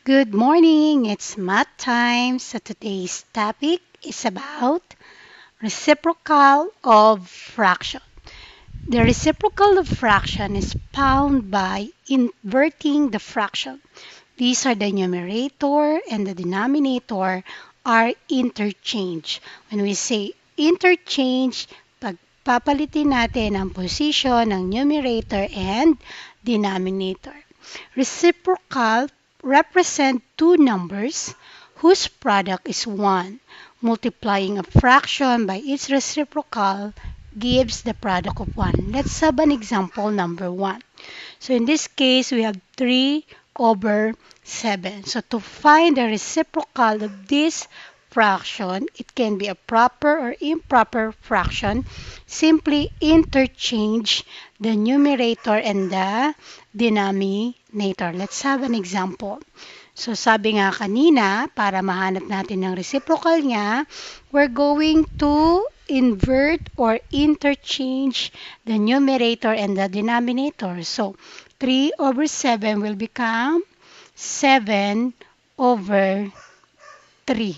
Good morning, it's math time. So today's topic is about reciprocal of fraction. The reciprocal of fraction is found by inverting the fraction. These are the numerator and the denominator are interchange. When we say interchange, pagpapalitin natin ang position ng numerator and denominator. Reciprocal represent two numbers whose product is 1. Multiplying a fraction by its reciprocal gives the product of 1. Let's have an example number 1. So in this case, we have 3 over 7. So to find the reciprocal of this fraction, it can be a proper or improper fraction. Simply interchange the numerator and the denominator. Let's have an example. So sabi nga kanina, para mahanap natin ng reciprocal niya, we're going to invert or interchange the numerator and the denominator. So 3 over 7 will become 7 over 3.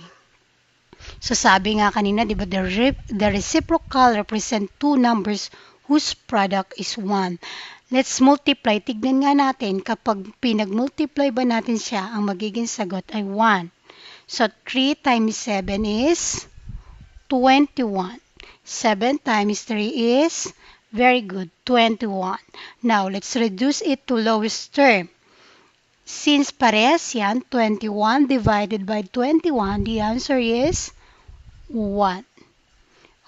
So sabi nga kanina, di ba, the reciprocal represent two numbers whose product is 1. Let's multiply. Tignan nga natin kapag pinag-multiply ba natin siya, ang magiging sagot ay 1. So 3 times 7 is 21. 7 times 3 is, very good, 21. Now, let's reduce it to lowest term. Since parehas yan, 21 divided by 21, the answer is 1.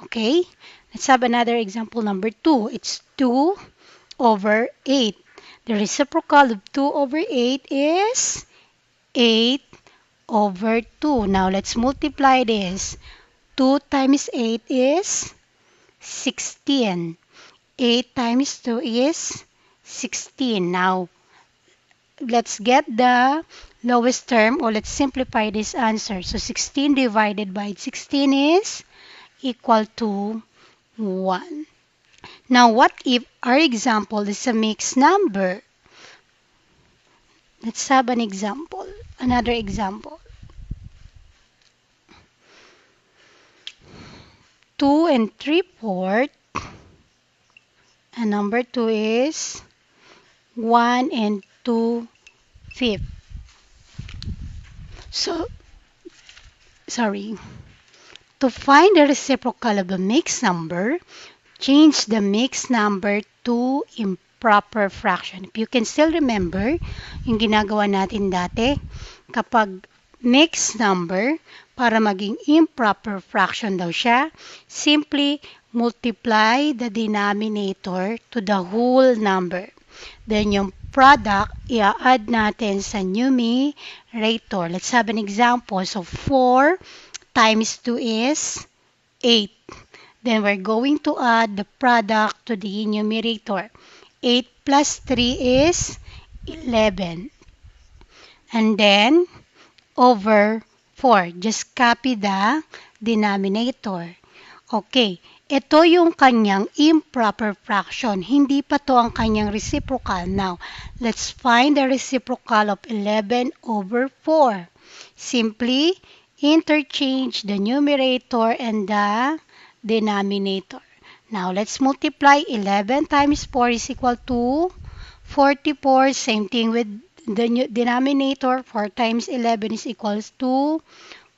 Okay? Let's have another example number 2. It's 2 over 8. The reciprocal of 2 over 8 is 8 over 2. Now, let's multiply this. 2 times 8 is 16. 8 times 2 is 16. Now, let's get the lowest term, or let's simplify this answer. So 16 divided by 16 is equal to 1. Now, what if our example is a mixed number? Let's have an example. Another example. 2 and 3/4. And number 2 is 1 and 2/5. So, sorry. To find the reciprocal of a mixed number, change the mixed number to improper fraction. If you can still remember, yung ginagawa natin dati, kapag mixed number, para maging improper fraction daw siya, simply multiply the denominator to the whole number. Then yung product, i-add natin sa numerator. Let's have an example. So 4 times 2 is 8. Then we're going to add the product to the numerator. 8 plus 3 is 11. And then over 4. Just copy the denominator. Okay. Ito yung kanyang improper fraction. Hindi pa to ang kanyang reciprocal. Now, let's find the reciprocal of 11 over 4. Simply interchange the numerator and the denominator. Now, let's multiply. 11 times 4 is equal to 44. Same thing with the denominator. 4 times 11 is equals to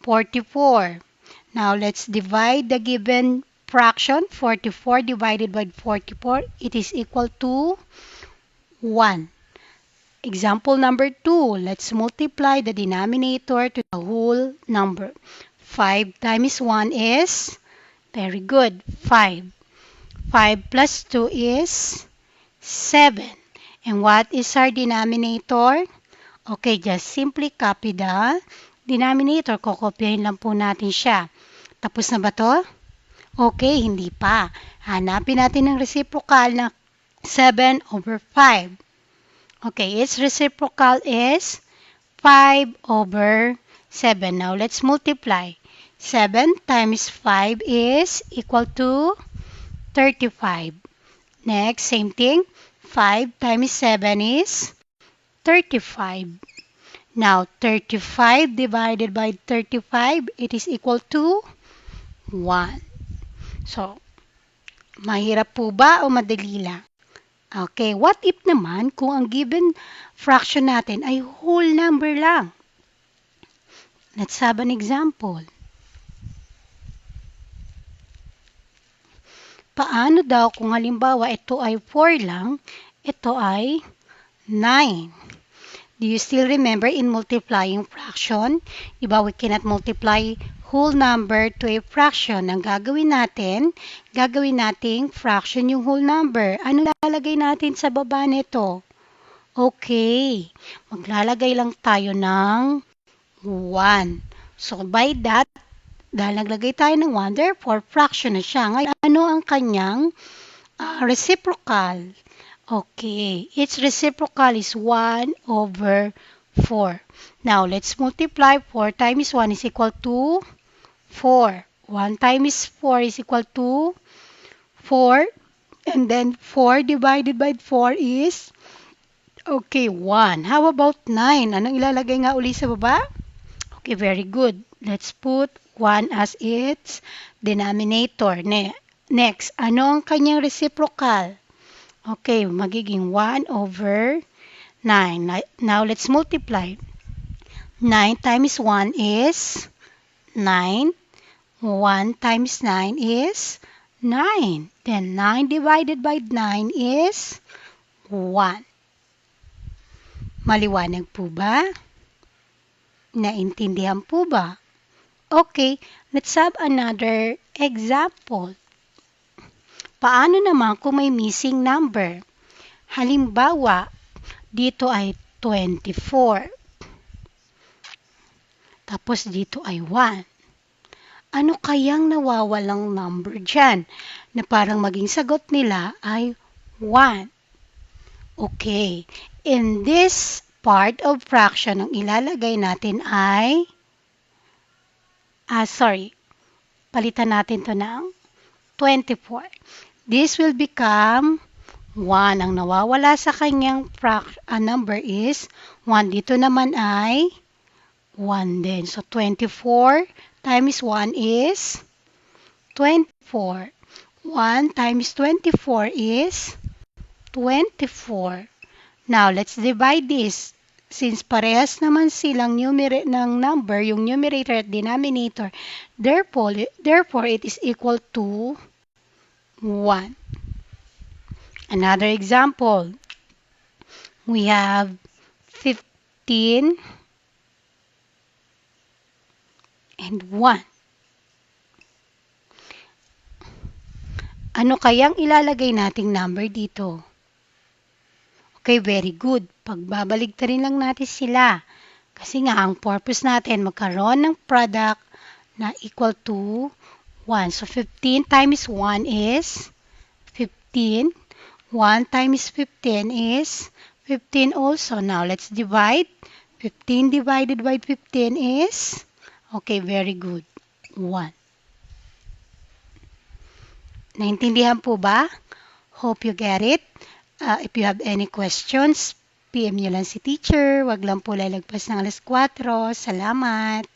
44. Now, let's divide the given fraction. 44 divided by 44, it is equal to 1. Example number 2, let's multiply the denominator to the whole number. 5 times 1 is, very good, 5. 5 plus 2 is 7. And what is our denominator? Okay, just simply copy the denominator. Kokopyahin lang po natin siya. Tapos na ba to? Okay, hindi pa. Hanapin natin ang reciprocal na 7 over 5. Okay, its reciprocal is 5 over 7. Now, let's multiply. 7 times 5 is equal to 35. Next, same thing. 5 times 7 is 35. Now, 35 divided by 35, it is equal to 1. So, mahirap po ba o madali lang? Okay, what if naman kung ang given fraction natin ay whole number lang? Let's have an example. Paano daw kung halimbawa ito ay 4 lang, ito ay 9? Do you still remember in multiplying fraction? Diba we cannot multiply whole number to a fraction. Ang gagawin nating fraction yung whole number. Ano lalagay natin sa baba nito? Okay, maglalagay lang tayo ng 1. So by that, dahil naglagay tayo ng 1, therefore fraction na siya. Ngayon, ano ang kanyang reciprocal? Okay, its reciprocal is 1 over 4. Now, let's multiply. 4 times 1 is equal to 4. 1 times 4 is equal to 4. And then 4 divided by 4 is, okay, 1. How about 9? Anong ilalagay nga uli sa baba? Okay, very good. Let's put 1 as its denominator. Next, ano ang kanyang reciprocal? Okay, magiging 1 over 9. Now, let's multiply. 9 times 1 is 9. 1 times 9 is 9. Then, 9 divided by 9 is 1. Maliwanag po ba? Naintindihan po ba? Okay, let's have another example. Paano naman kung may missing number? Halimbawa, dito ay 24. Tapos dito ay 1. Ano kayang nawawalang number dyan? Na parang maging sagot nila ay 1. Okay, in this part of fraction, ang ilalagay natin ay, palitan natin to ng 24. This will become 1. Ang nawawala sa kanyang number is 1. Dito naman ay 1 din. So, 24 times 1 is 24. 1 times 24 is 24. Now, let's divide this. Since parehas naman silang ng number, yung numerator at denominator, therefore it is equal to 1. Another example, we have 15 and 1. Ano kayang ilalagay nating number dito? Okay, very good. Pagbabaligtarin lang natin sila. Kasi nga, ang purpose natin, magkaroon ng product na equal to 1. So, 15 times 1 is 15. 1 times 15 is 15 also. Now, let's divide. 15 divided by 15 is, okay, very good, 1. Naintindihan po ba? Hope you get it. If you have any questions, PM nyo lang si teacher. Wag lang po lalagpas ng alas 4. Salamat.